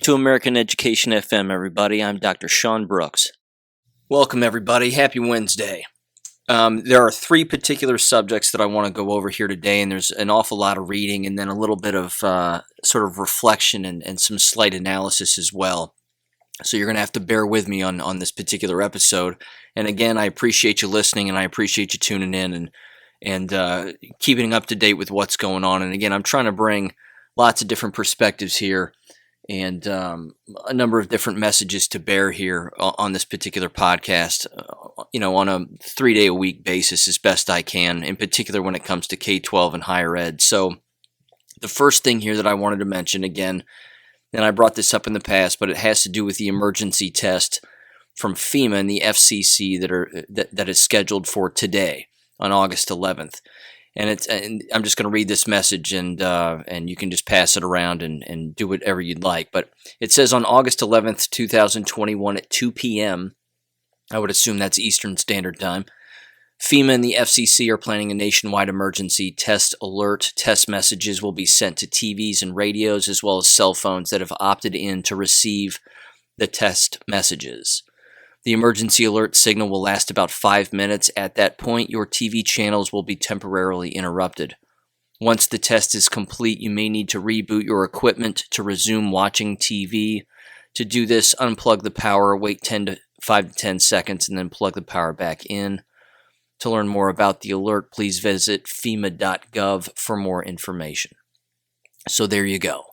to American Education FM, everybody. I'm Dr. Sean Brooks. Welcome, everybody. Happy Wednesday. There are three particular subjects that I want to go over here today, and there's an awful lot of reading and then a little bit of sort of reflection and some slight analysis as well. So you're going to have to bear with me on this particular episode. And again, I appreciate you listening, and I appreciate you tuning in and keeping up to date with what's going on. And again, I'm trying to bring lots of different perspectives here and a number of different messages to bear here on this particular podcast, on a 3-day-a-week basis as best I can, in particular when it comes to K12 and higher ed. So the first thing here that I wanted to mention, again, and I brought this up in the past, but it has to do with the emergency test from FEMA and the FCC that is scheduled for today on August 11th. And I'm just going to read this message, and you can just pass it around and do whatever you'd like. But it says on August 11th, 2021 at 2 p.m., I would assume that's Eastern Standard Time, FEMA and the FCC are planning a nationwide emergency test alert. Test messages will be sent to TVs and radios as well as cell phones that have opted in to receive the test messages. The emergency alert signal will last about 5 minutes. At that point, your TV channels will be temporarily interrupted. Once the test is complete, you may need to reboot your equipment to resume watching TV. To do this, unplug the power, wait 5 to 10 seconds, and then plug the power back in. To learn more about the alert, please visit FEMA.gov for more information. So there you go.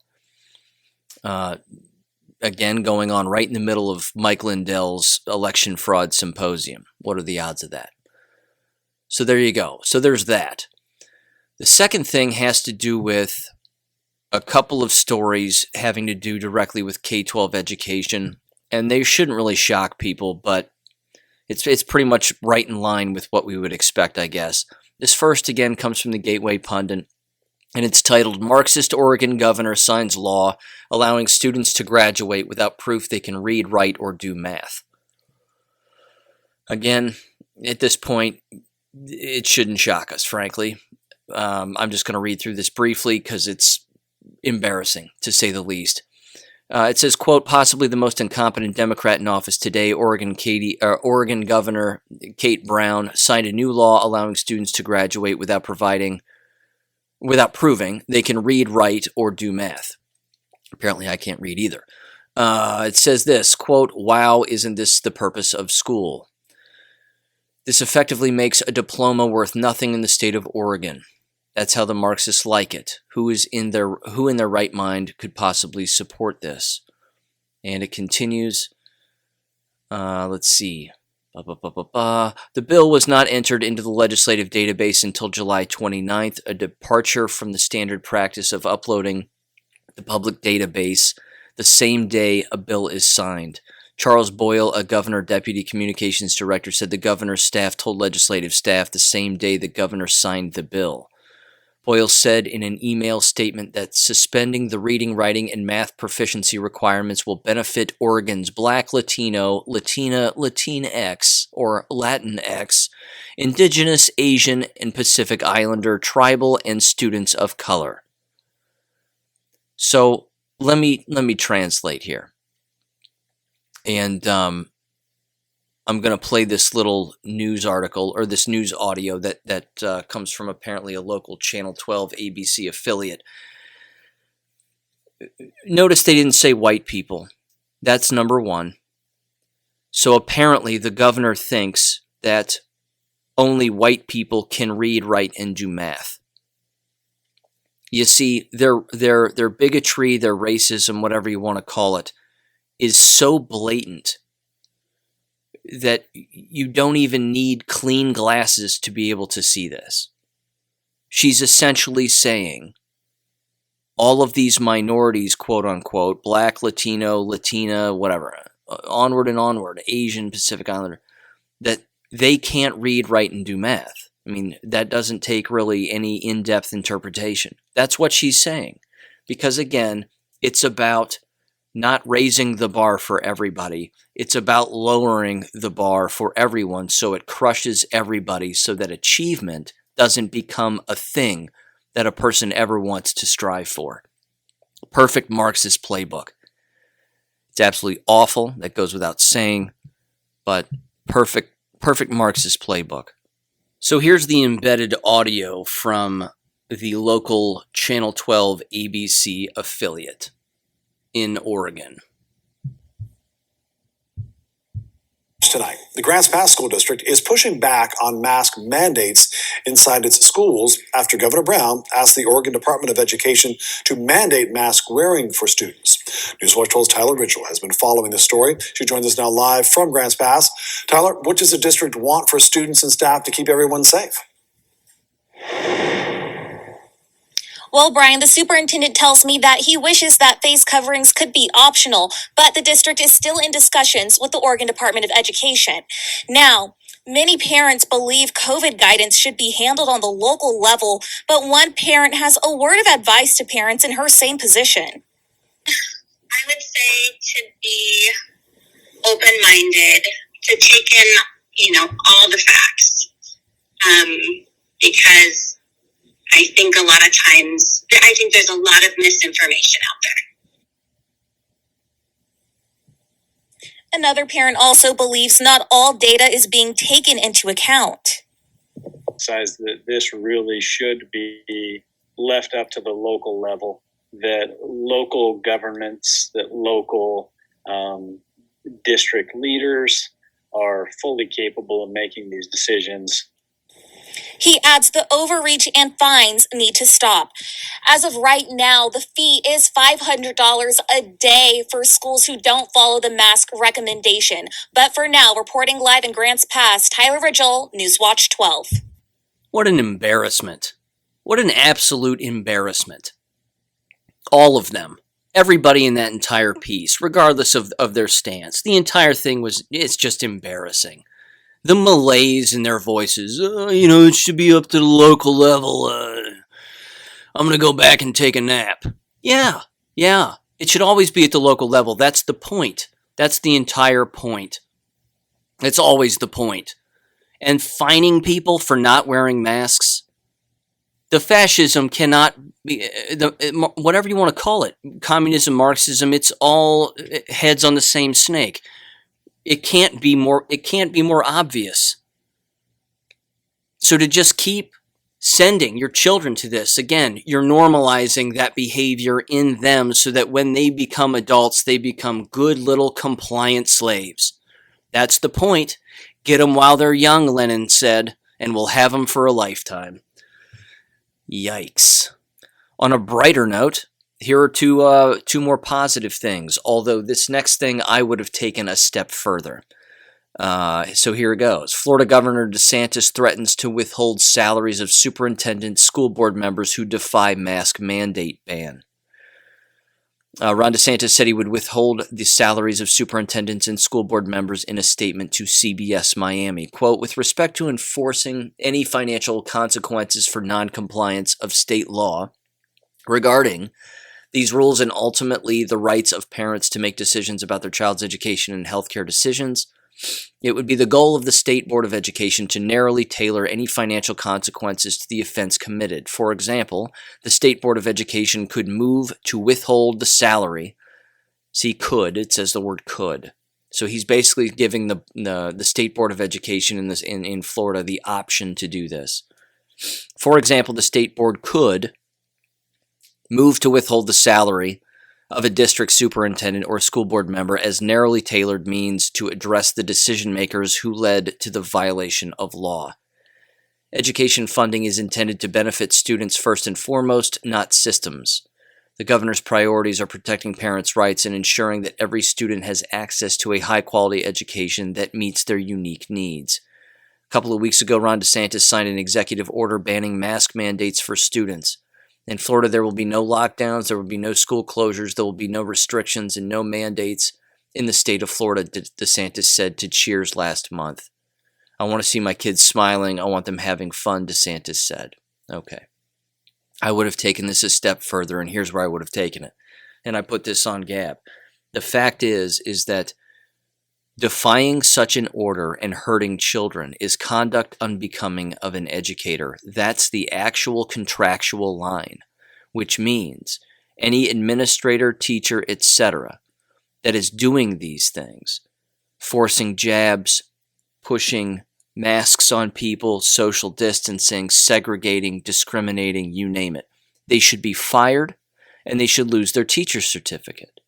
Again, going on right in the middle of Mike Lindell's election fraud symposium. What are the odds of that? So there you go. So there's that. The second thing has to do with a couple of stories having to do directly with K12 education, and they shouldn't really shock people, but it's pretty much right in line with what we would expect, I guess. This first, again, comes from the Gateway Pundit, and it's titled, Marxist Oregon Governor Signs Law Allowing Students to Graduate Without Proof They Can Read, Write, or Do Math. Again, at this point, it shouldn't shock us, frankly. I'm just going to read through this briefly because it's embarrassing, to say the least. It says, quote, possibly the most incompetent Democrat in office today, Oregon Governor Kate Brown signed a new law allowing students to graduate without proving they can read, write, or do math. Apparently I can't read either. It says this, quote, wow, isn't this the purpose of school? This effectively makes a diploma worth nothing in the state of Oregon. That's how the Marxists like it. Who in their right mind could possibly support this? And it continues. Let's see. The bill was not entered into the legislative database until July 29th, a departure from the standard practice of uploading the public database the same day a bill is signed. Charles Boyle, a governor deputy communications director, said the governor's staff told legislative staff the same day the governor signed the bill. Boyle said in an email statement that suspending the reading, writing, and math proficiency requirements will benefit Oregon's Black, Latino, Latina, Latinx, or Latinx, Indigenous, Asian, and Pacific Islander, tribal, and students of color. So let me translate here. And I'm going to play this little news article, or this news audio that comes from apparently a local Channel 12 ABC affiliate. Notice they didn't say white people. That's number one. So apparently the governor thinks that only white people can read, write, and do math. You see, their bigotry, their racism, whatever you want to call it, is so blatant that you don't even need clean glasses to be able to see this. She's essentially saying all of these minorities, quote unquote, Black, Latino, Latina, whatever, onward and onward, Asian, Pacific Islander, that they can't read, write, and do math. I mean, that doesn't take really any in-depth interpretation. That's what she's saying. Because again, it's about not raising the bar for everybody. It's about lowering the bar for everyone so it crushes everybody so that achievement doesn't become a thing that a person ever wants to strive for. Perfect Marxist playbook. It's absolutely awful. That goes without saying, but perfect Marxist playbook. So here's the embedded audio from the local Channel 12 ABC affiliate in Oregon. Tonight, the Grants Pass School District is pushing back on mask mandates inside its schools after Governor Brown asked the Oregon Department of Education to mandate mask wearing for students. Newswatch 12's Tyler Ritchell has been following this story. She joins us now live from Grants Pass. Tyler, what does the district want for students and staff to keep everyone safe? Well, Brian, the superintendent tells me that he wishes that face coverings could be optional, but the district is still in discussions with the Oregon Department of Education. Now, many parents believe COVID guidance should be handled on the local level, but one parent has a word of advice to parents in her same position. I would say to be open-minded, to take in, all the facts, because I think a lot of times, there's a lot of misinformation out there. Another parent also believes not all data is being taken into account. That this really should be left up to the local level, that local governments, that local district leaders are fully capable of making these decisions. He adds the overreach and fines need to stop. As of right now, the fee is $500 a day for schools who don't follow the mask recommendation. But for now, reporting live in Grants Pass, Tyler Ritchell, Newswatch 12. What an embarrassment. What an absolute embarrassment. All of them. Everybody in that entire piece, regardless of their stance. The entire thing it's just embarrassing. The malaise in their voices, it should be up to the local level. I'm going to go back and take a nap. Yeah. It should always be at the local level. That's the point. That's the entire point. It's always the point. And fining people for not wearing masks, the fascism cannot be, whatever you want to call it, communism, Marxism, it's all heads on the same snake. It can't be more obvious. So to just keep sending your children to this, again, you're normalizing that behavior in them so that when they become adults, they become good little compliant slaves. That's the point. Get them while they're young, Lenin said, and we'll have them for a lifetime. Yikes. On a brighter note, here are two more positive things, although this next thing I would have taken a step further. So here it goes. Florida Governor DeSantis threatens to withhold salaries of superintendents, school board members who defy mask mandate ban. Ron DeSantis said he would withhold the salaries of superintendents and school board members in a statement to CBS Miami. Quote, with respect to enforcing any financial consequences for noncompliance of state law regarding these rules and ultimately the rights of parents to make decisions about their child's education and healthcare decisions, it would be the goal of the State Board of Education to narrowly tailor any financial consequences to the offense committed. For example, the State Board of Education could move to withhold the salary. See, could. It says the word could. So he's basically giving the State Board of Education in Florida the option to do this. For example, the State Board could move to withhold the salary of a district superintendent or school board member as narrowly tailored means to address the decision makers who led to the violation of law. Education funding is intended to benefit students first and foremost, not systems. The governor's priorities are protecting parents' rights and ensuring that every student has access to a high-quality education that meets their unique needs. A couple of weeks ago, Ron DeSantis signed an executive order banning mask mandates for students. In Florida, there will be no lockdowns, there will be no school closures, there will be no restrictions and no mandates in the state of Florida, DeSantis said to Cheers last month. I want to see my kids smiling. I want them having fun, DeSantis said. Okay. I would have taken this a step further, and here's where I would have taken it. And I put this on Gab. The fact is that defying such an order and hurting children is conduct unbecoming of an educator. That's the actual contractual line, which means any administrator, teacher, etc., that is doing these things, forcing jabs, pushing masks on people, social distancing, segregating, discriminating, you name it. They should be fired and they should lose their teacher's certificate.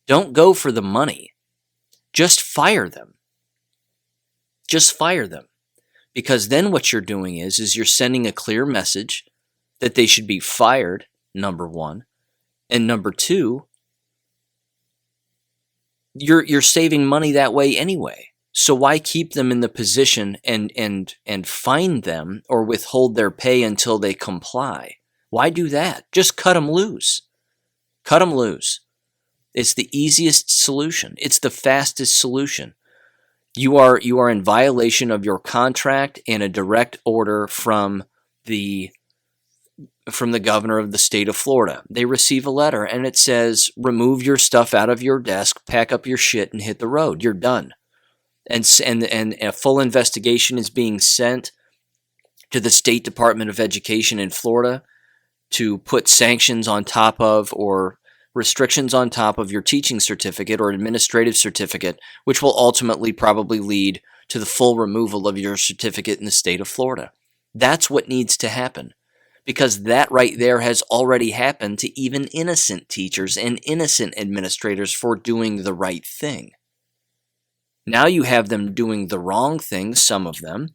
Don't go for the money. Just fire them. Just fire them. Because then what you're doing is you're sending a clear message that they should be fired, number one. And number two, you're saving money that way anyway. So why keep them in the position and fine them or withhold their pay until they comply? Why do that? Just cut them loose. Cut them loose. It's the easiest solution. It's the fastest solution. You are in violation of your contract and a direct order from the governor of the state of Florida. They receive a letter and it says, remove your stuff out of your desk, pack up your shit, and hit the road. You're done. And a full investigation is being sent to the State Department of Education in Florida to put sanctions on top of or restrictions on top of your teaching certificate or administrative certificate, which will ultimately probably lead to the full removal of your certificate in the state of Florida. That's what needs to happen, because that right there has already happened to even innocent teachers and innocent administrators for doing the right thing. Now you have them doing the wrong thing, some of them,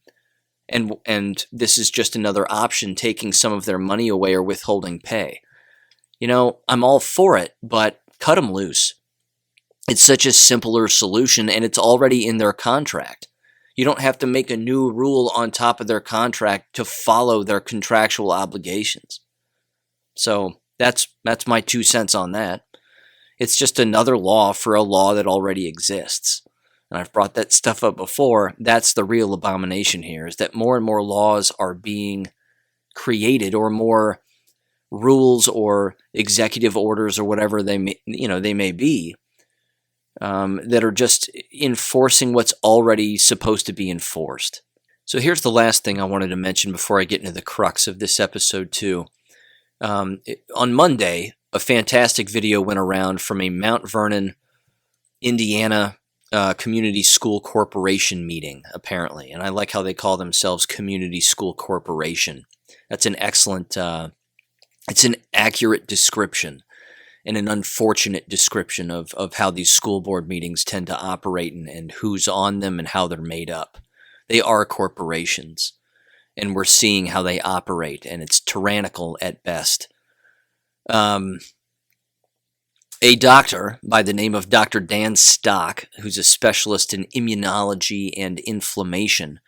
and this is just another option, taking some of their money away or withholding pay. You know, I'm all for it, but cut them loose. It's such a simpler solution, and it's already in their contract. You don't have to make a new rule on top of their contract to follow their contractual obligations. So that's my 2 cents on that. It's just another law for a law that already exists. And I've brought that stuff up before. That's the real abomination here, is that more and more laws are being created, or more rules or executive orders or whatever they may be, that are just enforcing what's already supposed to be enforced. So here's the last thing I wanted to mention before I get into the crux of this episode too. On Monday, a fantastic video went around from a Mount Vernon, Indiana Community School Corporation meeting, apparently. And I like how they call themselves Community School Corporation. That's an excellent, it's an accurate description and an unfortunate description of how these school board meetings tend to operate and who's on them and how they're made up. They are corporations, and we're seeing how they operate, and it's tyrannical at best. A doctor by the name of Dr. Dan Stock, who's a specialist in immunology and inflammation,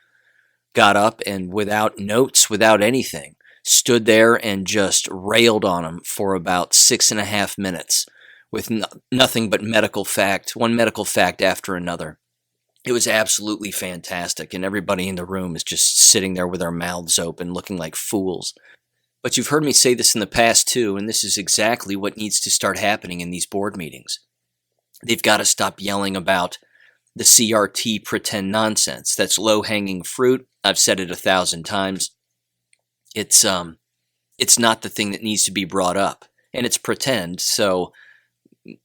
got up and without notes, without anything, stood there and just railed on him for about 6.5 minutes with nothing but medical fact, one medical fact after another. It was absolutely fantastic, and everybody in the room is just sitting there with their mouths open, looking like fools. But you've heard me say this in the past too, and this is exactly what needs to start happening in these board meetings. They've got to stop yelling about the CRT pretend nonsense. That's low-hanging fruit. I've said it 1,000 times. It's not the thing that needs to be brought up, and it's pretend. So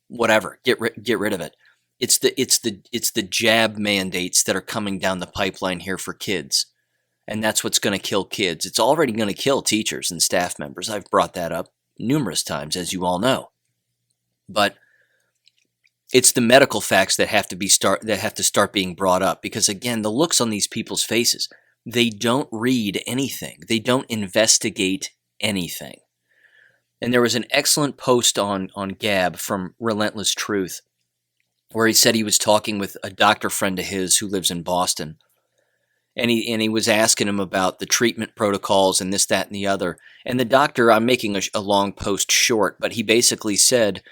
whatever, get rid of it. It's the jab mandates that are coming down the pipeline here for kids. And that's what's going to kill kids. It's already going to kill teachers and staff members. I've brought that up numerous times, as you all know. But it's the medical facts that have to start being brought up, because again, the looks on these people's faces, they don't read anything. They don't investigate anything. And there was an excellent post on Gab from Relentless Truth, where he said he was talking with a doctor friend of his who lives in Boston. And he was asking him about the treatment protocols and this, that, and the other. And the doctor, I'm making a long post short, but he basically said,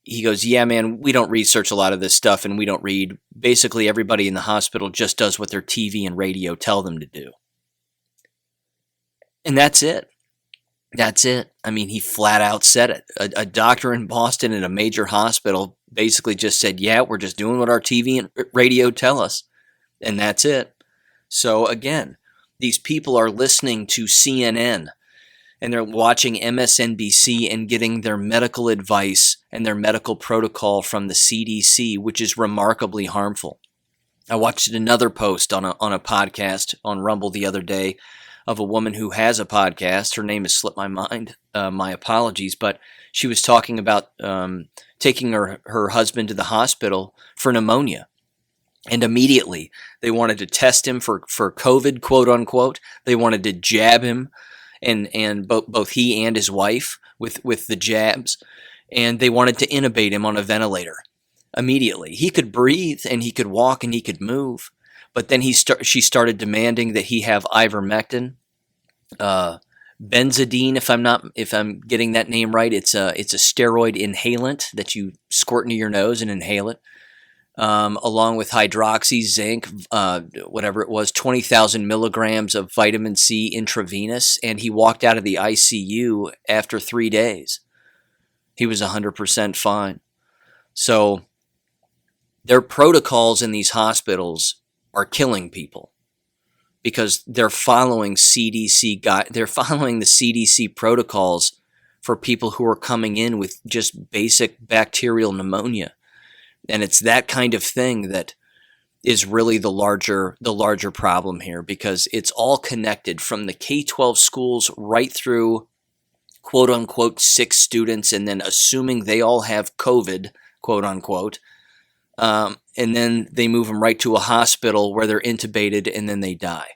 he goes, yeah, man, we don't research a lot of this stuff and we don't read. Basically, everybody in the hospital just does what their TV and radio tell them to do. And that's it. That's it. I mean, he flat out said it. A doctor in Boston at a major hospital basically just said, yeah, we're just doing what our TV and radio tell us. And that's it. So again, these people are listening to CNN and they're watching MSNBC and getting their medical advice and their medical protocol from the CDC, which is remarkably harmful. I watched another post on a podcast on Rumble the other day of a woman who has a podcast. Her name has slipped my mind. My apologies, but she was talking about taking her husband to the hospital for pneumonia. And immediately they wanted to test him for COVID, quote unquote. They wanted to jab him, and both he and his wife with the jabs. And they wanted to intubate him on a ventilator immediately. He could breathe and he could walk and he could move. But then she started demanding that he have ivermectin, benzidine, if I'm getting that name right. It's a steroid inhalant that you squirt into your nose and inhale it, along with hydroxy, zinc, whatever it was, 20,000 milligrams of vitamin C intravenous. And he walked out of the ICU after 3 days. He was 100% fine. So their protocols in these hospitals are killing people because they're following they're following the CDC protocols for people who are coming in with just basic bacterial pneumonia. And it's that kind of thing that is really the larger problem here, because it's all connected from the K12 schools right through quote unquote sick students, and then assuming they all have COVID, quote unquote. And then they move them right to a hospital where they're intubated and then they die.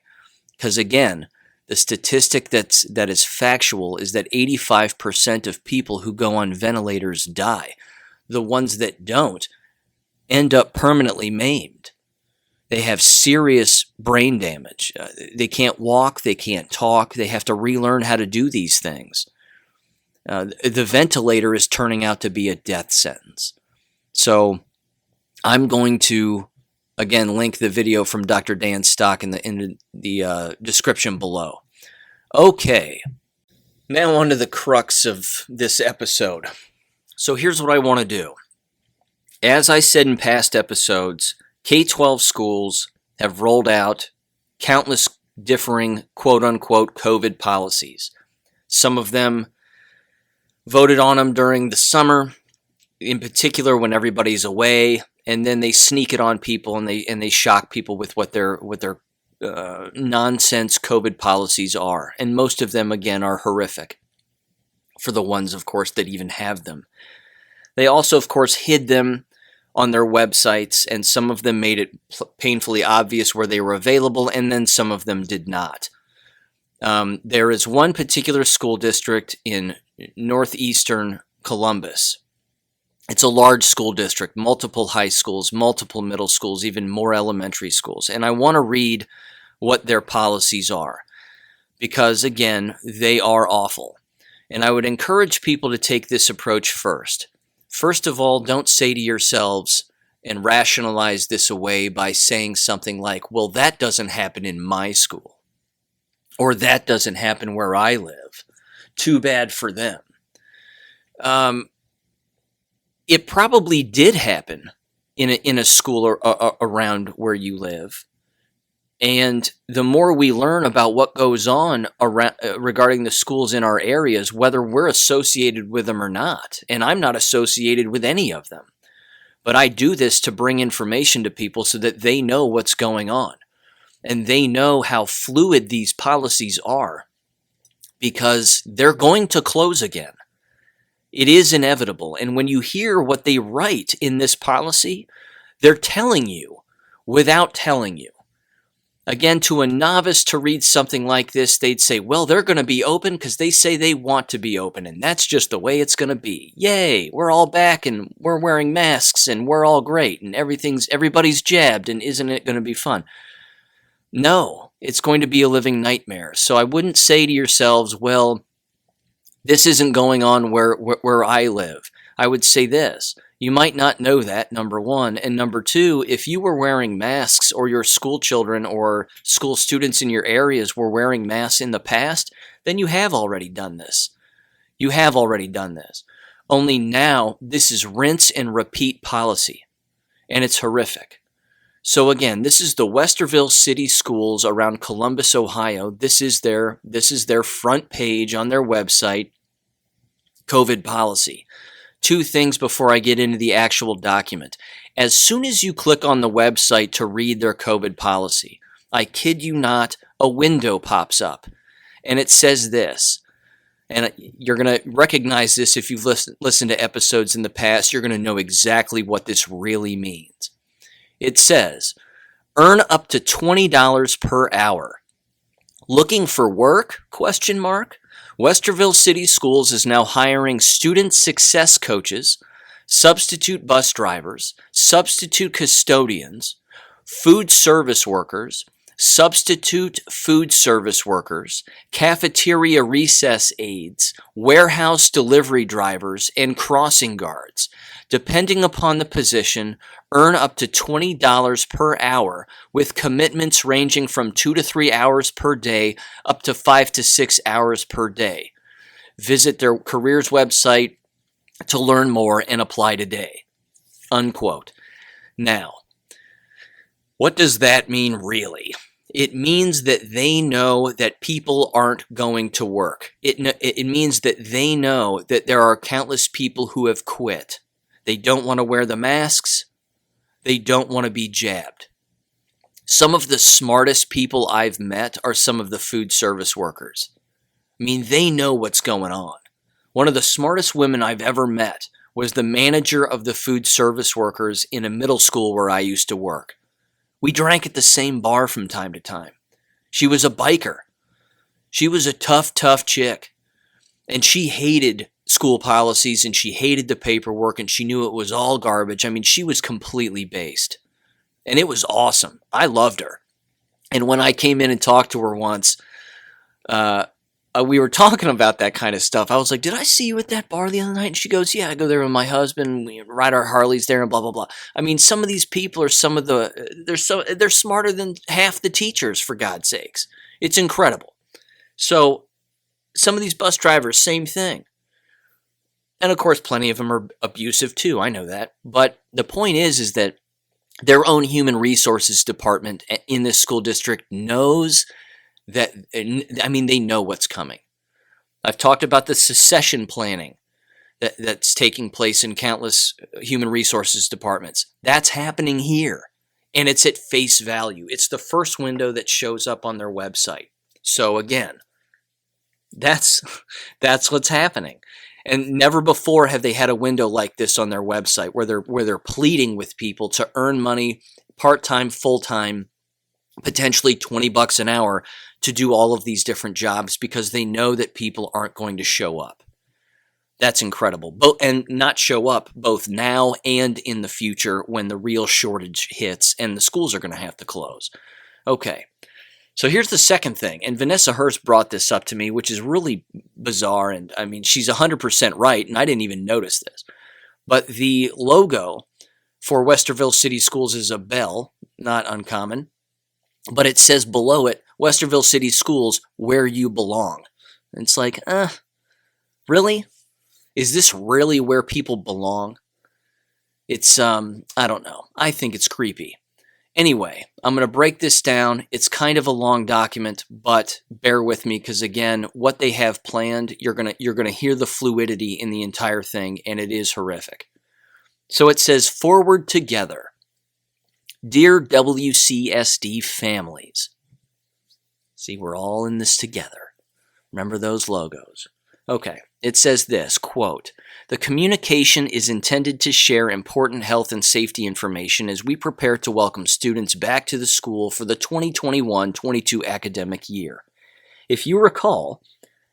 Because again, the statistic that is factual is that 85% of people who go on ventilators die. The ones that don't end up permanently maimed. They have serious brain damage. They can't walk, they can't talk, they have to relearn how to do these things. The ventilator is turning out to be a death sentence. So I'm going to, again, link the video from Dr. Dan Stock in the description below. Okay, now on to the crux of this episode. So here's what I want to do. As I said in past episodes, K12 schools have rolled out countless differing quote-unquote COVID policies. Some of them voted on them during the summer, in particular when everybody's away, and then they sneak it on people and they shock people with what their nonsense COVID policies are. And most of them, again, are horrific for the ones, of course, that even have them. They also, of course, hid them on their websites, and some of them made it painfully obvious where they were available, and then some of them did not. There is one particular school district in northeastern Columbus. It's a large school district, multiple high schools, multiple middle schools, even more elementary schools. And I want to read what their policies are, because, again, they are awful. And I would encourage people to take this approach first. First of all, don't say to yourselves and rationalize this away by saying something like, well, that doesn't happen in my school, or that doesn't happen where I live. Too bad for them. It probably did happen in a school or around where you live. And the more we learn about what goes on around, regarding the schools in our areas, whether we're associated with them or not, and I'm not associated with any of them, but I do this to bring information to people so that they know what's going on, and they know how fluid these policies are, because they're going to close again. It is inevitable. And when you hear what they write in this policy, they're telling you without telling you. Again, to a novice to read something like this, they'd say, well, they're going to be open because they say they want to be open, and that's just the way it's going to be. Yay, we're all back, and we're wearing masks, and we're all great, and everybody's jabbed, and isn't it going to be fun? No, it's going to be a living nightmare. So I wouldn't say to yourselves, well, this isn't going on where I live. I would say this. You might not know that, number one. And number two, if you were wearing masks, or your school children or school students in your areas were wearing masks in the past, then you have already done this. You have already done this. Only now, this is rinse and repeat policy. And it's horrific. So again, this is the Westerville City Schools around Columbus, Ohio. This is their front page on their website, COVID policy. two things before I get into the actual document. As soon as you click on the website to read their COVID policy, I kid you not, a window pops up and it says this. And you're going to recognize this if you've listened to episodes in the past. You're going to know exactly what this really means. It says, earn up to $20 per hour. Looking for work? ? Westerville City Schools is now hiring student success coaches, substitute bus drivers, substitute custodians, food service workers, substitute food service workers, cafeteria recess aides, warehouse delivery drivers, and crossing guards. Depending upon the position, earn up to $20 per hour with commitments ranging from 2 to 3 hours per day up to 5 to 6 hours per day. Visit their careers website to learn more and apply today. Unquote. Now, what does that mean really? It means that they know that people aren't going to work. It means that they know that there are countless people who have quit. They don't want to wear the masks. They don't want to be jabbed. Some of the smartest people I've met are some of the food service workers. I mean, they know what's going on. One of the smartest women I've ever met was the manager of the food service workers in a middle school where I used to work. We drank at the same bar from time to time. She was a biker. She was a tough chick. And she hated school policies and she hated the paperwork and she knew it was all garbage. I mean, she was completely based. And it was awesome. I loved her. And when I came in and talked to her once, we were talking about that kind of stuff. I was like, did I see you at that bar the other night? And she goes, yeah, I go there with my husband. We ride our Harleys there and blah, blah, blah. I mean, some of these people are they're smarter than half the teachers, for God's sakes. It's incredible. So some of these bus drivers, same thing. And of course, plenty of them are abusive too. I know that. But the point is that their own human resources department in this school district knows that, I mean, they know what's coming. I've talked about the succession planning that's taking place in countless human resources departments. That's happening here, and it's at face value. It's the first window that shows up on their website. So again, that's what's happening. And never before have they had a window like this on their website where they're pleading with people to earn money, part-time, full-time, potentially $20 an hour to do all of these different jobs because they know that people aren't going to show up. That's incredible. And not show up both now and in the future when the real shortage hits and the schools are going to have to close. Okay. So here's the second thing. And Vanessa Hurst brought this up to me, which is really bizarre. And I mean, she's 100% right. And I didn't even notice this. But the logo for Westerville City Schools is a bell, not uncommon. But it says below it, Westerville City Schools, where you belong. And it's like, really? Is this really where people belong? It's, I don't know. I think it's creepy. Anyway, I'm going to break this down. It's kind of a long document, but bear with me because, again, what they have planned, you're going to hear the fluidity in the entire thing, and it is horrific. So it says, forward together. Dear WCSD families. See, we're all in this together. Remember those logos. Okay, it says this, quote, the communication is intended to share important health and safety information as we prepare to welcome students back to the school for the 2021-22 academic year. If you recall,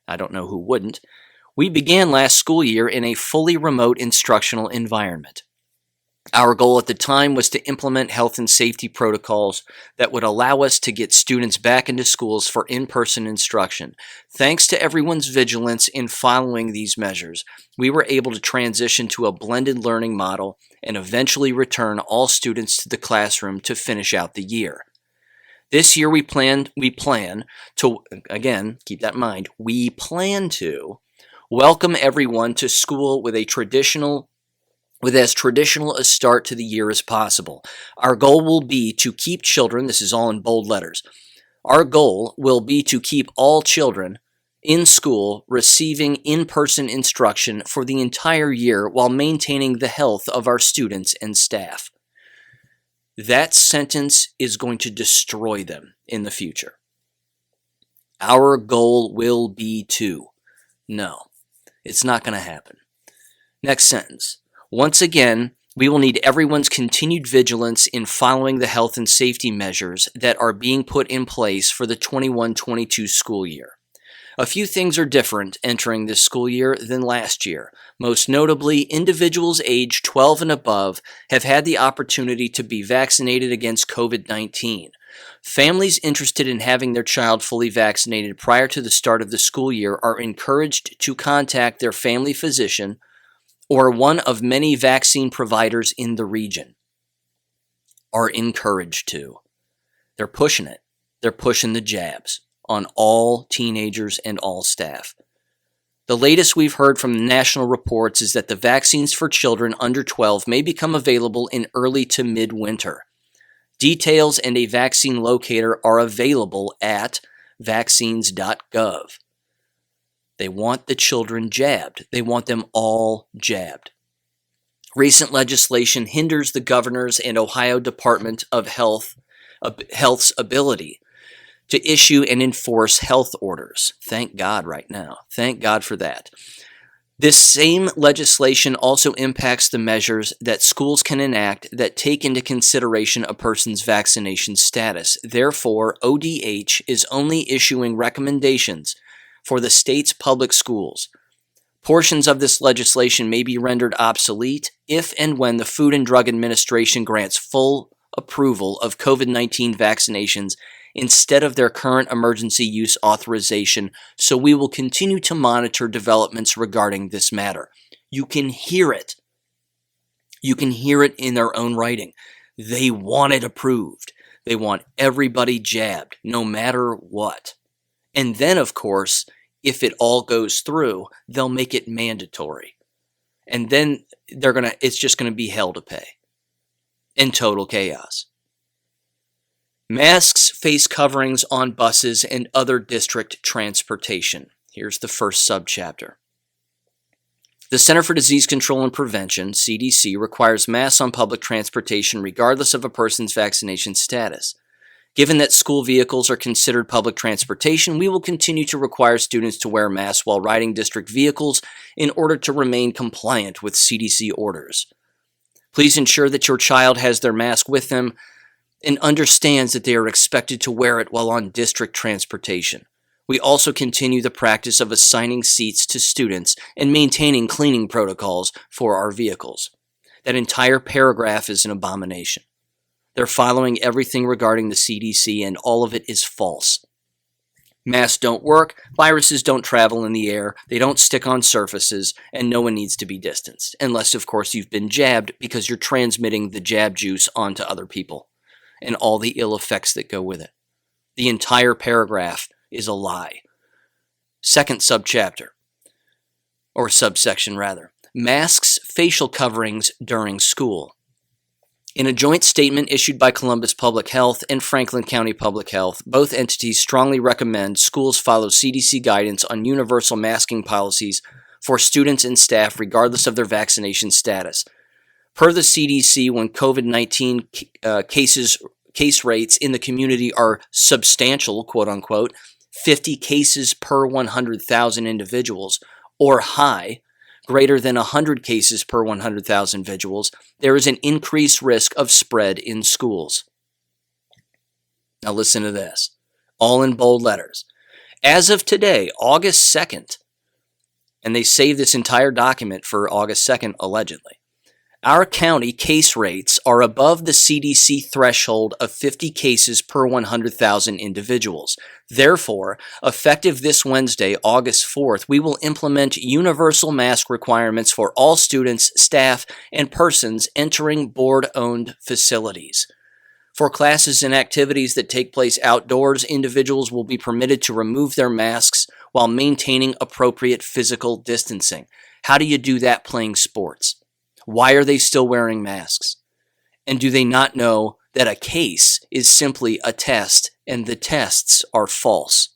I don't know who wouldn't, we began last school year in a fully remote instructional environment. Our goal at the time was to implement health and safety protocols that would allow us to get students back into schools for in-person instruction. Thanks to everyone's vigilance in following these measures, we were able to transition to a blended learning model and eventually return all students to the classroom to finish out the year. This year we plan to, again, keep that in mind, we plan to welcome everyone to school with as traditional a start to the year as possible. Our goal will be to keep children, this is all in bold letters, our goal will be to keep all children in school receiving in-person instruction for the entire year while maintaining the health of our students and staff. That sentence is going to destroy them in the future. Our goal will be to. No, it's not going to happen. Next sentence. Once again, we will need everyone's continued vigilance in following the health and safety measures that are being put in place for the 21-22 school year. A few things are different entering this school year than last year. Most notably, individuals aged 12 and above have had the opportunity to be vaccinated against COVID-19. Families interested in having their child fully vaccinated prior to the start of the school year are encouraged to contact their family physician or one of many vaccine providers in the region. Are encouraged to. They're pushing it. They're pushing the jabs on all teenagers and all staff. The latest we've heard from the national reports is that the vaccines for children under 12 may become available in early to mid-winter. Details and a vaccine locator are available at vaccines.gov. They want the children jabbed. They want them all jabbed. Recent legislation hinders the governor's and Ohio Department of Health's ability to issue and enforce health orders. Thank God right now. Thank God for that. This same legislation also impacts the measures that schools can enact that take into consideration a person's vaccination status. Therefore, ODH is only issuing recommendations for the state's public schools. Portions of this legislation may be rendered obsolete if and when the Food and Drug Administration grants full approval of COVID-19 vaccinations instead of their current emergency use authorization, so we will continue to monitor developments regarding this matter. You can hear it. You can hear it in their own writing. They want it approved. They want everybody jabbed, no matter what. And then, of course, if it all goes through, they'll make it mandatory. And then it's just going to be hell to pay. In total chaos. Masks, face coverings on buses, and other district transportation. Here's the first subchapter. The Center for Disease Control and Prevention, CDC, requires masks on public transportation regardless of a person's vaccination status. Given that school vehicles are considered public transportation, we will continue to require students to wear masks while riding district vehicles in order to remain compliant with CDC orders. Please ensure that your child has their mask with them and understands that they are expected to wear it while on district transportation. We also continue the practice of assigning seats to students and maintaining cleaning protocols for our vehicles. That entire paragraph is an abomination. They're following everything regarding the CDC, and all of it is false. Masks don't work, viruses don't travel in the air, they don't stick on surfaces, and no one needs to be distanced. Unless, of course, you've been jabbed because you're transmitting the jab juice onto other people and all the ill effects that go with it. The entire paragraph is a lie. Second subchapter, or subsection rather. Masks, facial coverings during school. In a joint statement issued by Columbus Public Health and Franklin County Public Health, both entities strongly recommend schools follow CDC guidance on universal masking policies for students and staff regardless of their vaccination status. Per the CDC, when COVID-19 case rates in the community are substantial, quote unquote, 50 cases per 100,000 individuals, or high, greater than 100 cases per 100,000 individuals, there is an increased risk of spread in schools. Now listen to this, all in bold letters. As of today, August 2nd, and they saved this entire document for August 2nd, allegedly, our county case rates are above the CDC threshold of 50 cases per 100,000 individuals. Therefore, effective this Wednesday, August 4th, we will implement universal mask requirements for all students, staff, and persons entering board-owned facilities. For classes and activities that take place outdoors, individuals will be permitted to remove their masks while maintaining appropriate physical distancing. How do you do that playing sports? Why are they still wearing masks? And do they not know that a case is simply a test and the tests are false?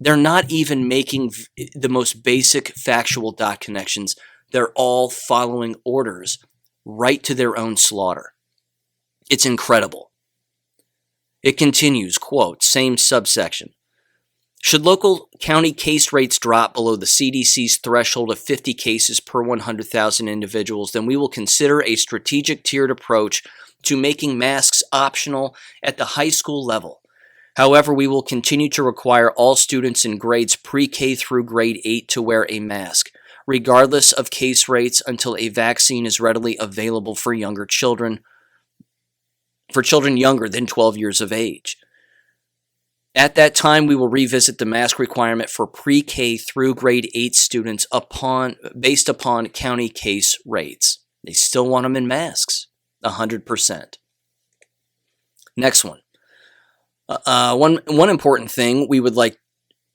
They're not even making the most basic factual dot connections. They're all following orders right to their own slaughter. It's incredible. It continues, quote, same subsection. Should local county case rates drop below the CDC's threshold of 50 cases per 100,000 individuals, then we will consider a strategic tiered approach to making masks optional at the high school level. However, we will continue to require all students in grades pre-K through grade 8 to wear a mask, regardless of case rates, until a vaccine is readily available for children younger than 12 years of age. At that time, we will revisit the mask requirement for pre-K through grade 8 students based upon county case rates. They still want them in masks, 100%. Next one. One important thing we would like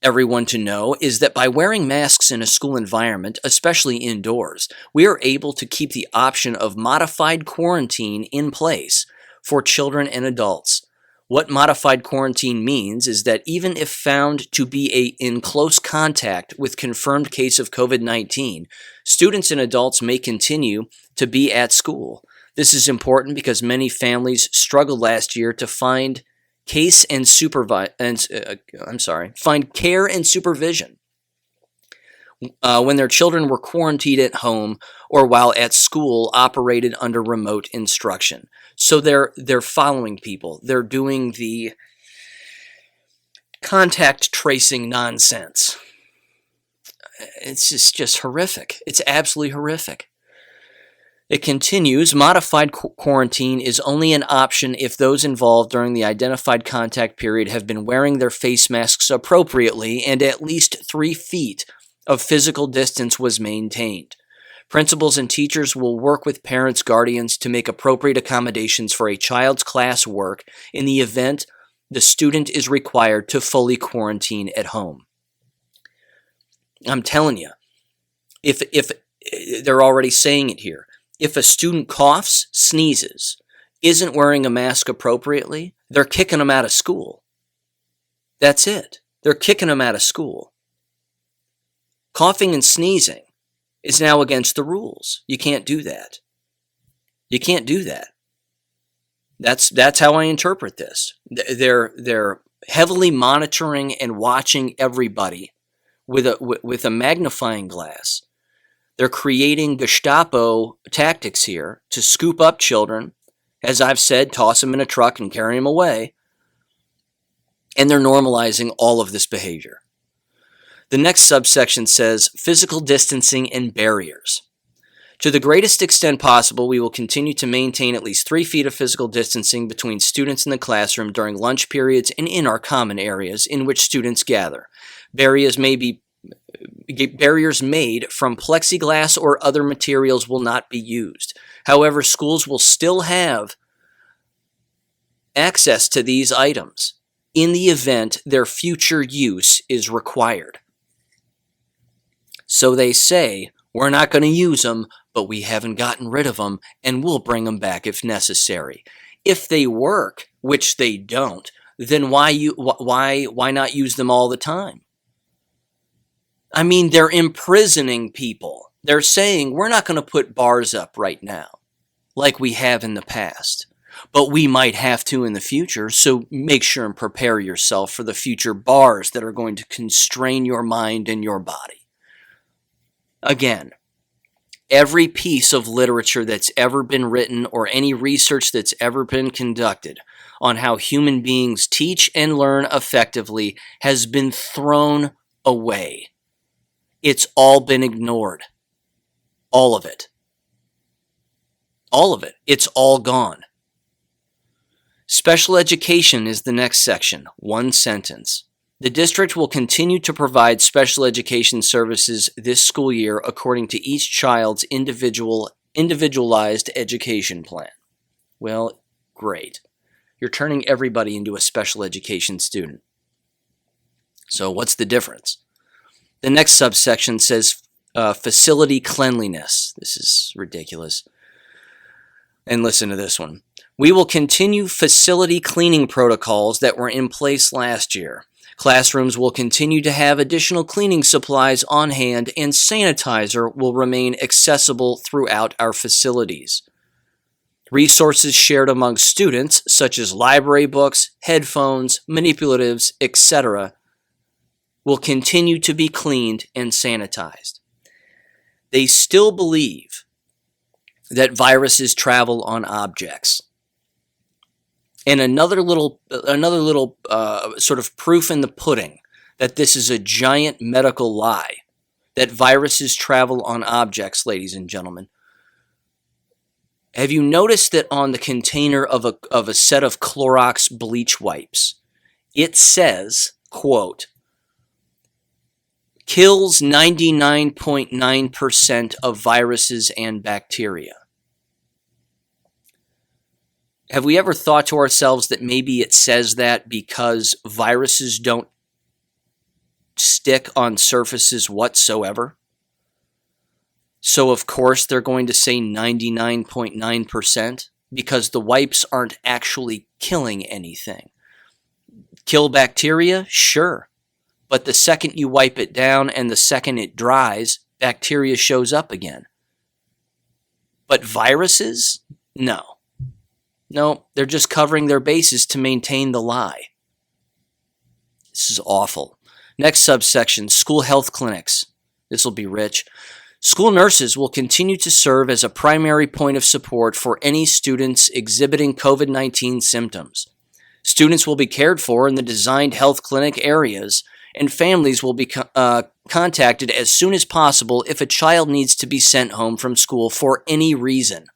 everyone to know is that by wearing masks in a school environment, especially indoors, we are able to keep the option of modified quarantine in place for children and adults. What modified quarantine means is that even if found to be in close contact with confirmed case of COVID-19, students and adults may continue to be at school. This is important because many families struggled last year to find care and supervision when their children were quarantined at home or while at school operated under remote instruction. So they're following people. They're doing the contact tracing nonsense. It's just horrific. It's absolutely horrific. It continues, modified quarantine is only an option if those involved during the identified contact period have been wearing their face masks appropriately and at least 3 feet of physical distance was maintained. Principals and teachers will work with parents, guardians to make appropriate accommodations for a child's class work in the event the student is required to fully quarantine at home. I'm telling you, if they're already saying it here, if a student coughs, sneezes, isn't wearing a mask appropriately, they're kicking them out of school. That's it. They're kicking them out of school. Coughing and sneezing is now against the rules. You can't do that. You can't do that. That's how I interpret this. They're heavily monitoring and watching everybody with a magnifying glass. They're creating Gestapo tactics here to scoop up children, as I've said, toss them in a truck and carry them away. And they're normalizing all of this behavior. The next subsection says physical distancing and barriers. To the greatest extent possible, we will continue to maintain at least 3 feet of physical distancing between students in the classroom during lunch periods and in our common areas in which students gather. Barriers made from plexiglass or other materials will not be used. However, schools will still have access to these items in the event their future use is required. So they say, we're not going to use them, but we haven't gotten rid of them, and we'll bring them back if necessary. If they work, which they don't, then why not use them all the time? I mean, they're imprisoning people. They're saying, we're not going to put bars up right now, like we have in the past. But we might have to in the future, so make sure and prepare yourself for the future bars that are going to constrain your mind and your body. Again, every piece of literature that's ever been written or any research that's ever been conducted on how human beings teach and learn effectively has been thrown away. It's all been ignored. All of it. All of it. It's all gone. Special education is the next section. One sentence. The district will continue to provide special education services this school year according to each child's individualized education plan. Well, great. You're turning everybody into a special education student. So what's the difference? The next subsection says facility cleanliness. This is ridiculous. And listen to this one. We will continue facility cleaning protocols that were in place last year. Classrooms will continue to have additional cleaning supplies on hand, and sanitizer will remain accessible throughout our facilities. Resources shared among students, such as library books, headphones, manipulatives, etc., will continue to be cleaned and sanitized. They still believe that viruses travel on objects. And another little sort of proof in the pudding that this is a giant medical lie, that viruses travel on objects, ladies and gentlemen. Have you noticed that on the container of a set of Clorox bleach wipes, it says, quote, kills 99.9% of viruses and bacteria? Have we ever thought to ourselves that maybe it says that because viruses don't stick on surfaces whatsoever? So of course they're going to say 99.9% because the wipes aren't actually killing anything. Kill bacteria? Sure. But the second you wipe it down and the second it dries, bacteria shows up again. But viruses? No. No, they're just covering their bases to maintain the lie. This is awful. Next subsection, school health clinics. This will be rich. School nurses will continue to serve as a primary point of support for any students exhibiting COVID-19 symptoms. Students will be cared for in the designed health clinic areas, and families will be contacted as soon as possible if a child needs to be sent home from school for any reason.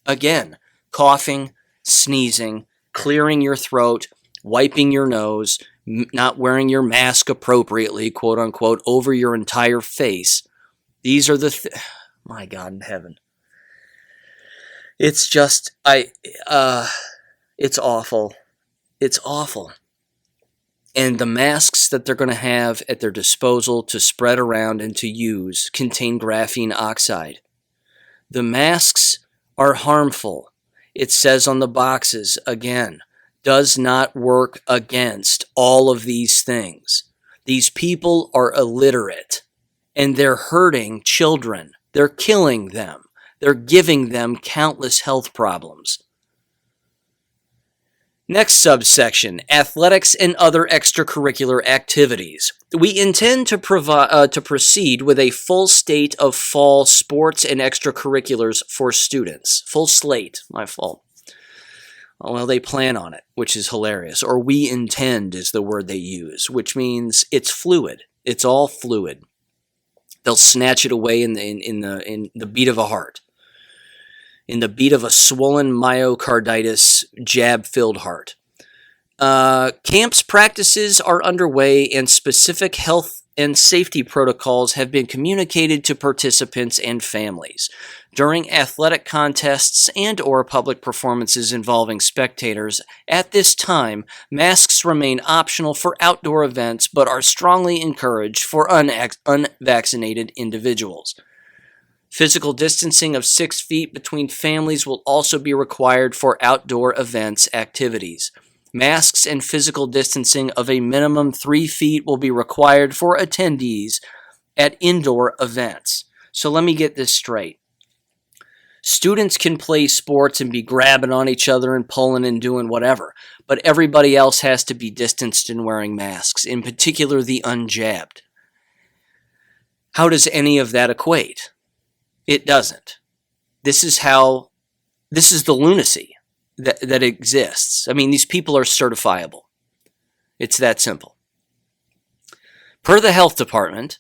Again, coughing, sneezing, clearing your throat, wiping your nose, not wearing your mask appropriately, quote unquote, over your entire face. These are the my God in heaven. It's just, it's awful. It's awful. And the masks that they're going to have at their disposal to spread around and to use contain graphene oxide. The masks are harmful. It says on the boxes, again, does not work against all of these things. These people are illiterate, and they're hurting children. They're killing them. They're giving them countless health problems. Next subsection, athletics and other extracurricular activities. We intend to proceed with a full slate of fall sports and extracurriculars for students. Full slate, my fault. Well, they plan on it, which is hilarious. Or we intend is the word they use, which means it's fluid. It's all fluid. They'll snatch it away in the beat of a heart. In the beat of a swollen myocarditis, jab-filled heart. Camps practices are underway, and specific health and safety protocols have been communicated to participants and families. During athletic contests and or public performances involving spectators, at this time, masks remain optional for outdoor events but are strongly encouraged for unvaccinated individuals. Physical distancing of 6 feet between families will also be required for outdoor events activities. Masks and physical distancing of a minimum 3 feet will be required for attendees at indoor events. So let me get this straight. Students can play sports and be grabbing on each other and pulling and doing whatever, but everybody else has to be distanced and wearing masks, in particular the unjabbed. How does any of that equate? It doesn't. This is the lunacy that exists. I mean, these people are certifiable. It's that simple. Per the health department,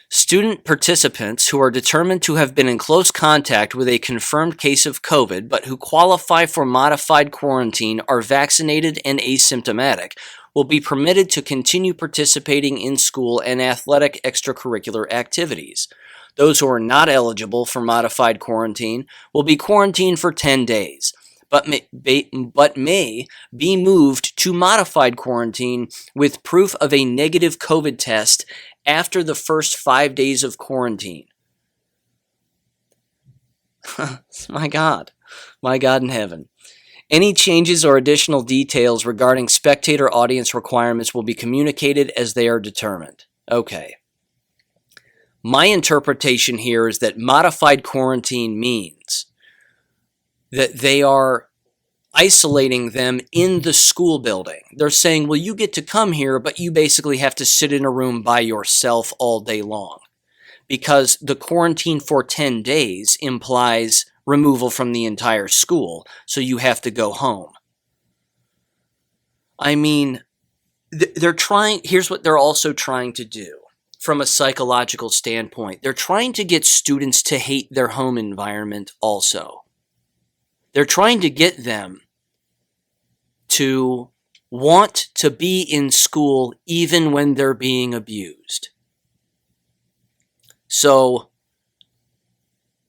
student participants who are determined to have been in close contact with a confirmed case of COVID but who qualify for modified quarantine are vaccinated and asymptomatic will be permitted to continue participating in school and athletic extracurricular activities. Those who are not eligible for modified quarantine will be quarantined for 10 days, but may be moved to modified quarantine with proof of a negative COVID test after the first 5 days of quarantine. My God in heaven. Any changes or additional details regarding spectator audience requirements will be communicated as they are determined. Okay. My interpretation here is that modified quarantine means that they are isolating them in the school building. They're saying, well, you get to come here, but you basically have to sit in a room by yourself all day long. Because the quarantine for 10 days implies removal from the entire school, so you have to go home. I mean, here's what they're also trying to do from a psychological standpoint. They're trying to get students to hate their home environment also. They're trying to get them to want to be in school even when they're being abused. So,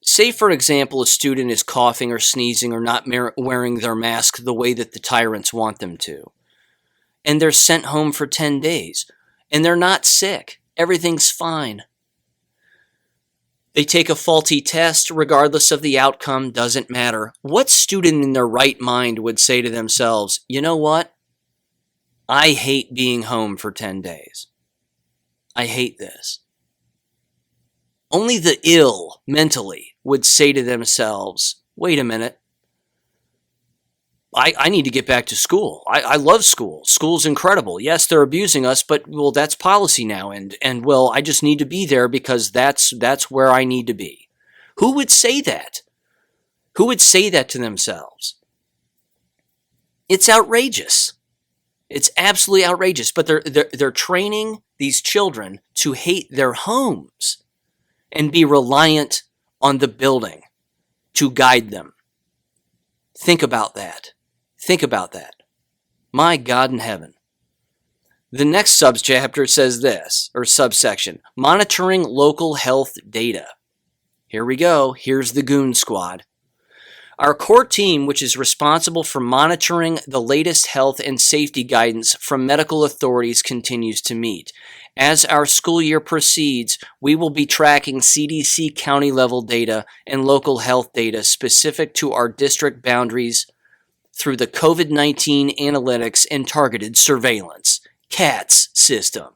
say, for example, a student is coughing or sneezing or not wearing their mask the way that the tyrants want them to, and they're sent home for 10 days, and they're not sick. Everything's fine. They take a faulty test, regardless of the outcome, doesn't matter. What student in their right mind would say to themselves, you know what? I hate being home for 10 days. I hate this. Only the ill mentally would say to themselves, wait a minute, I need to get back to school. I love school. School's incredible. Yes, they're abusing us, but well, that's policy now. And well, I just need to be there because that's where I need to be. Who would say that? Who would say that to themselves? It's outrageous. It's absolutely outrageous. But they're training these children to hate their homes and be reliant on the building to guide them. Think about that. Think about that. My God in heaven. The next subchapter says this, or subsection, monitoring local health data. Here we go. Here's the goon squad. Our core team, which is responsible for monitoring the latest health and safety guidance from medical authorities, continues to meet. As our school year proceeds, we will be tracking CDC county level data and local health data specific to our district boundaries through the COVID-19 analytics and targeted surveillance, CATS system.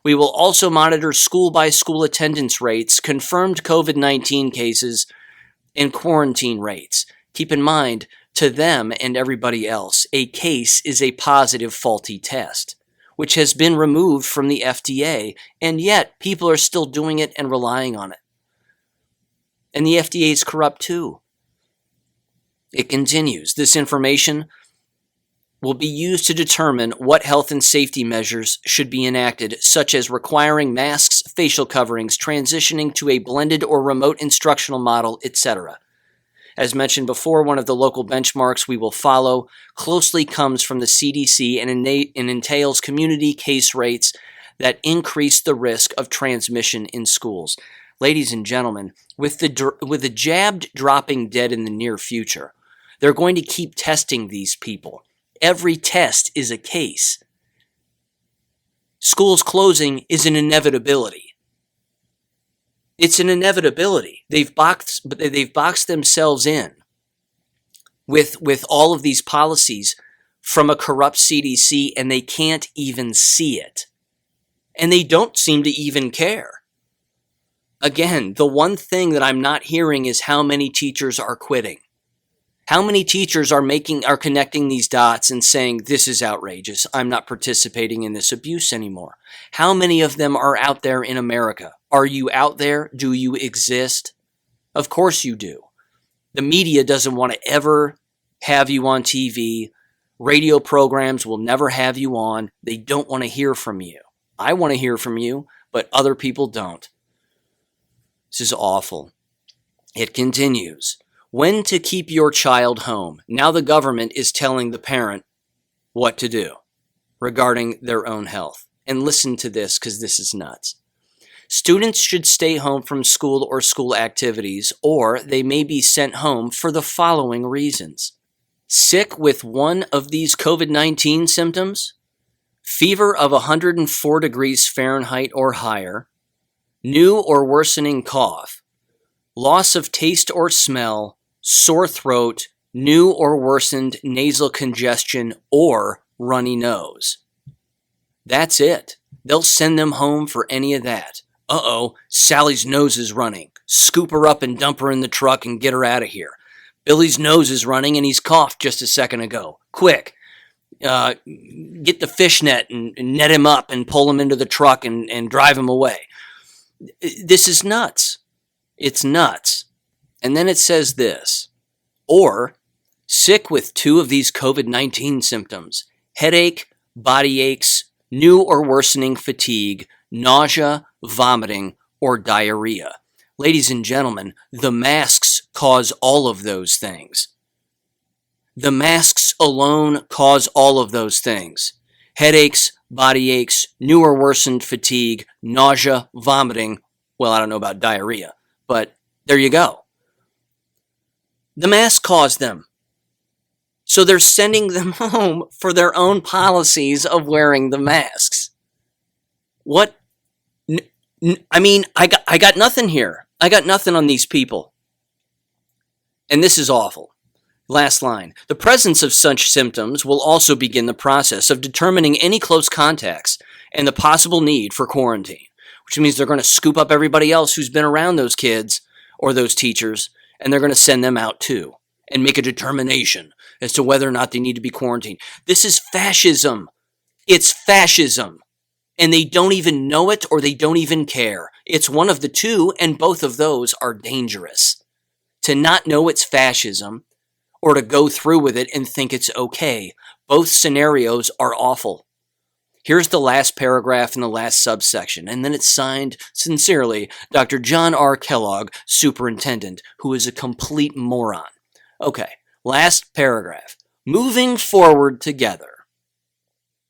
We will also monitor school-by-school attendance rates, confirmed COVID-19 cases, and quarantine rates. Keep in mind, to them and everybody else, a case is a positive faulty test, which has been removed from the FDA, and yet people are still doing it and relying on it. And the FDA is corrupt too. It continues. This information will be used to determine what health and safety measures should be enacted, such as requiring masks, facial coverings, transitioning to a blended or remote instructional model, etc. As mentioned before, one of the local benchmarks we will follow closely comes from the CDC and entails community case rates that increase the risk of transmission in schools. Ladies and gentlemen, with the jabbed dropping dead in the near future, they're going to keep testing these people. Every test is a case. Schools closing is an inevitability. It's an inevitability. They've boxed themselves in with all of these policies from a corrupt CDC, and they can't even see it. And they don't seem to even care. Again, the one thing that I'm not hearing is how many teachers are quitting. How many teachers are connecting these dots and saying, this is outrageous, I'm not participating in this abuse anymore? How many of them are out there in America? Are you out there? Do you exist? Of course you do. The media doesn't want to ever have you on TV. Radio programs will never have you on. They don't want to hear from you. I want to hear from you, but other people don't. This is awful. It continues. When to keep your child home. Now the government is telling the parent what to do regarding their own health. And listen to this, because this is nuts. Students should stay home from school or school activities, or they may be sent home for the following reasons. Sick with one of these COVID-19 symptoms, fever of 104 degrees Fahrenheit or higher, new or worsening cough, loss of taste or smell, sore throat, new or worsened nasal congestion, or runny nose. That's it. They'll send them home for any of that. Uh-oh, Sally's nose is running. Scoop her up and dump her in the truck and get her out of here. Billy's nose is running and he's coughed just a second ago. Quick, get the fishnet and net him up and pull him into the truck and drive him away. This is nuts. It's nuts. And then it says this, or sick with 2 of these COVID-19 symptoms: headache, body aches, new or worsening fatigue, nausea, vomiting, or diarrhea. Ladies and gentlemen, the masks cause all of those things. The masks alone cause all of those things. Headaches, body aches, new or worsened fatigue, nausea, vomiting. Well, I don't know about diarrhea, but there you go. The masks cause them. So they're sending them home for their own policies of wearing the masks. What? I mean, I got nothing here. I got nothing on these people. And this is awful. Last line. The presence of such symptoms will also begin the process of determining any close contacts and the possible need for quarantine, which means they're going to scoop up everybody else who's been around those kids or those teachers, and they're going to send them out too and make a determination as to whether or not they need to be quarantined. This is fascism. It's fascism. And they don't even know it or they don't even care. It's one of the two, and both of those are dangerous. To not know it's fascism or to go through with it and think it's okay. Both scenarios are awful. Here's the last paragraph in the last subsection, and then it's signed, sincerely, Dr. John R. Kellogg, Superintendent, who is a complete moron. Okay, last paragraph. Moving forward together.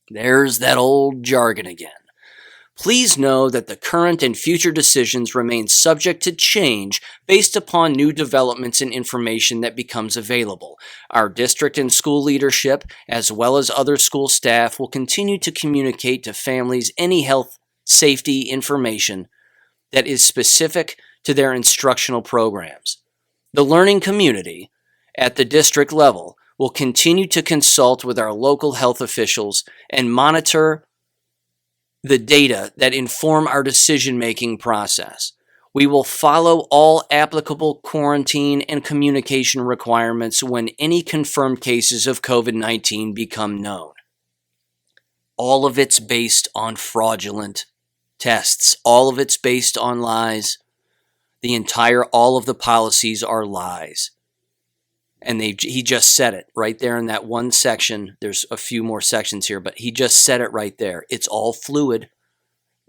There's that old jargon again. Please know that the current and future decisions remain subject to change based upon new developments and information that becomes available. Our district and school leadership, as well as other school staff, will continue to communicate to families any health safety information that is specific to their instructional programs. The learning community at the district level will continue to consult with our local health officials and monitor the data that inform our decision-making process. We will follow all applicable quarantine and communication requirements when any confirmed cases of COVID-19 become known. All of it's based on fraudulent tests. All of it's based on lies. All of the policies are lies. And he just said it right there in that one section. There's a few more sections here, but he just said it right there. It's all fluid,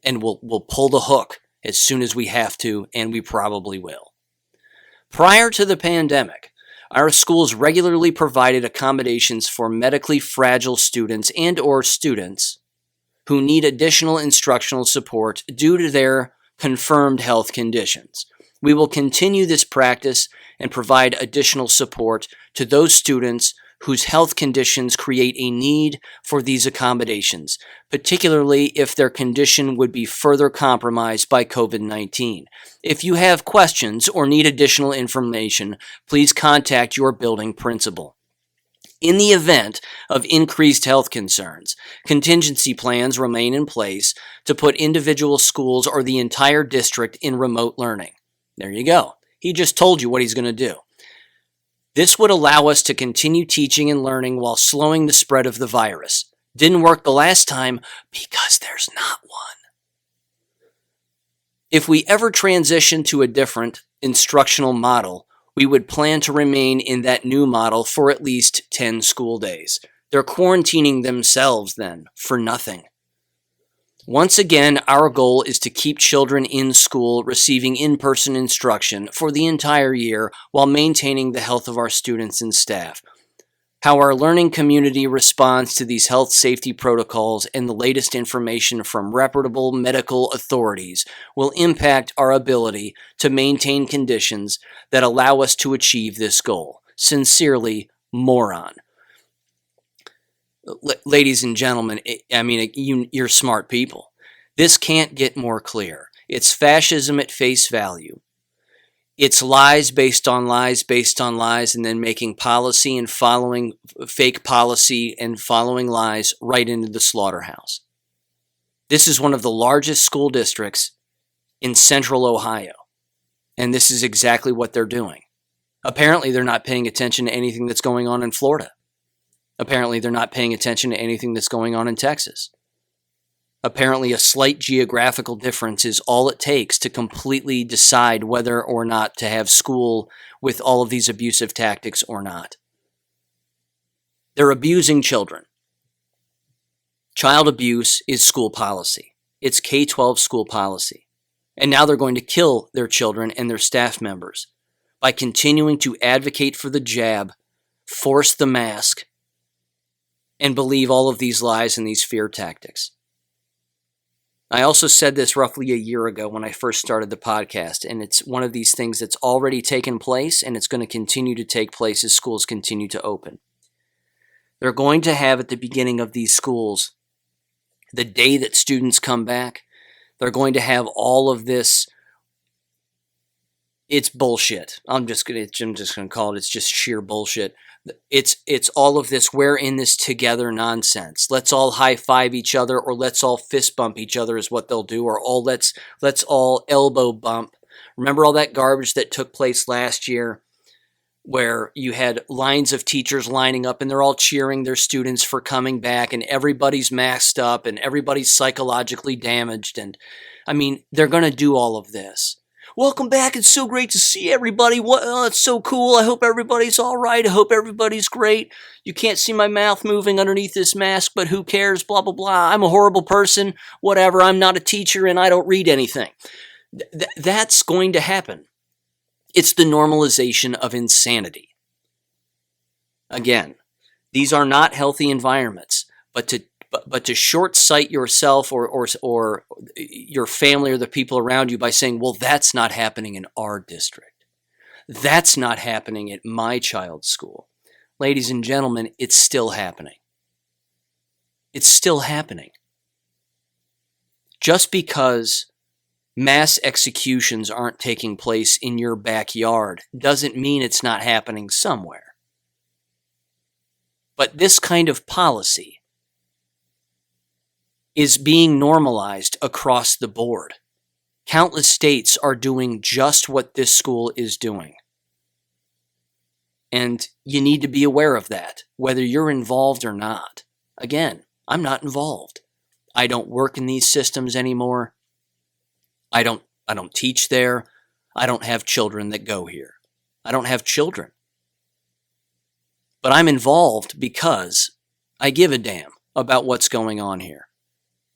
and we'll pull the hook as soon as we have to, and we probably will. Prior to the pandemic, our schools regularly provided accommodations for medically fragile students and or students who need additional instructional support due to their confirmed health conditions. We will continue this practice and provide additional support to those students whose health conditions create a need for these accommodations, particularly if their condition would be further compromised by COVID-19. If you have questions or need additional information, please contact your building principal. In the event of increased health concerns, contingency plans remain in place to put individual schools or the entire district in remote learning. There you go. He just told you what he's going to do. This would allow us to continue teaching and learning while slowing the spread of the virus. Didn't work the last time because there's not one. If we ever transition to a different instructional model, we would plan to remain in that new model for at least 10 school days. They're quarantining themselves then for nothing. Once again, our goal is to keep children in school receiving in-person instruction for the entire year while maintaining the health of our students and staff. How our learning community responds to these health safety protocols and the latest information from reputable medical authorities will impact our ability to maintain conditions that allow us to achieve this goal. Sincerely, moron. Ladies and gentlemen, you're smart people. This can't get more clear. It's fascism at face value. It's lies based on lies based on lies, and then making policy and following fake policy and following lies right into the slaughterhouse. This is one of the largest school districts in central Ohio, and this is exactly what they're doing. Apparently, they're not paying attention to anything that's going on in Florida. Apparently, they're not paying attention to anything that's going on in Texas. Apparently, a slight geographical difference is all it takes to completely decide whether or not to have school with all of these abusive tactics or not. They're abusing children. Child abuse is school policy. It's K12 school policy. And now they're going to kill their children and their staff members by continuing to advocate for the jab, force the mask, and believe all of these lies and these fear tactics. I also said this roughly a year ago when I first started the podcast, and it's one of these things that's already taken place, and it's going to continue to take place as schools continue to open. They're going to have at the beginning of these schools, the day that students come back, they're going to have all of this. It's bullshit. I'm just going to call it. It's just sheer bullshit. It's all of this we're in this together nonsense. Let's all high five each other, or let's all fist bump each other is what they'll do, or let's all elbow bump. Remember all that garbage that took place last year where you had lines of teachers lining up and they're all cheering their students for coming back, and everybody's masked up and everybody's psychologically damaged. And I mean, they're going to do all of this. Welcome back. It's so great to see everybody. It's so cool. I hope everybody's all right. I hope everybody's great. You can't see my mouth moving underneath this mask, but who cares? Blah, blah, blah. I'm a horrible person. Whatever. I'm not a teacher and I don't read anything. That's going to happen. It's the normalization of insanity. Again, these are not healthy environments, but to short-sight yourself or your family or the people around you by saying, well, that's not happening in our district. That's not happening at my child's school. Ladies and gentlemen, it's still happening. It's still happening. Just because mass executions aren't taking place in your backyard doesn't mean it's not happening somewhere. But this kind of policy is being normalized across the board. Countless states are doing just what this school is doing. And you need to be aware of that, whether you're involved or not. Again, I'm not involved. I don't work in these systems anymore. I don't teach there. I don't have children that go here. I don't have children. But I'm involved because I give a damn about what's going on here.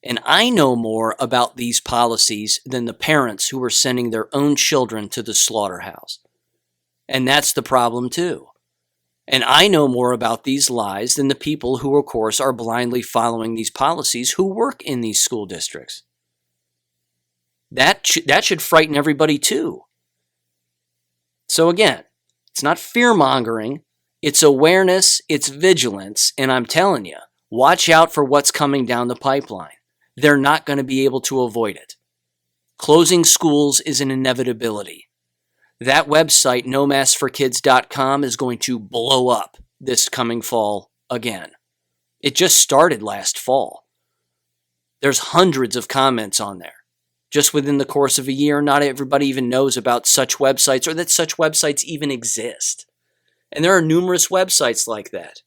And I know more about these policies than the parents who are sending their own children to the slaughterhouse. And that's the problem too. And I know more about these lies than the people who, of course, are blindly following these policies who work in these school districts. That should frighten everybody too. So again, it's not fear-mongering, it's awareness, it's vigilance, and I'm telling you, watch out for what's coming down the pipeline. They're not going to be able to avoid it. Closing schools is an inevitability. That website, nomaskforkids.com, is going to blow up this coming fall again. It just started last fall. There's hundreds of comments on there. Just within the course of a year, not everybody even knows about such websites or that such websites even exist. And there are numerous websites like that.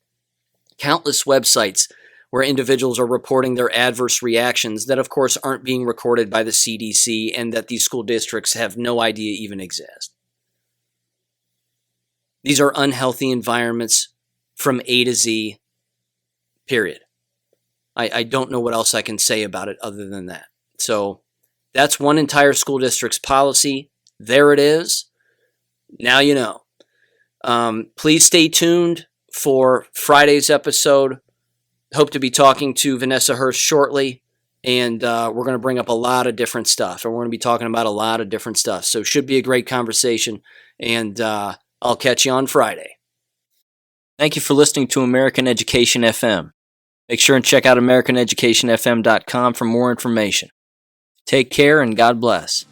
Countless websites where individuals are reporting their adverse reactions that, of course, aren't being recorded by the CDC and that these school districts have no idea even exist. These are unhealthy environments from A to Z, period. I don't know what else I can say about it other than that. So that's one entire school district's policy. There it is. Now you know. Please stay tuned for Friday's episode. Hope to be talking to Vanessa Hurst shortly, and we're going to bring up a lot of different stuff, and we're going to be talking about a lot of different stuff. So it should be a great conversation, and I'll catch you on Friday. Thank you for listening to American Education FM. Make sure and check out AmericanEducationFM.com for more information. Take care and God bless.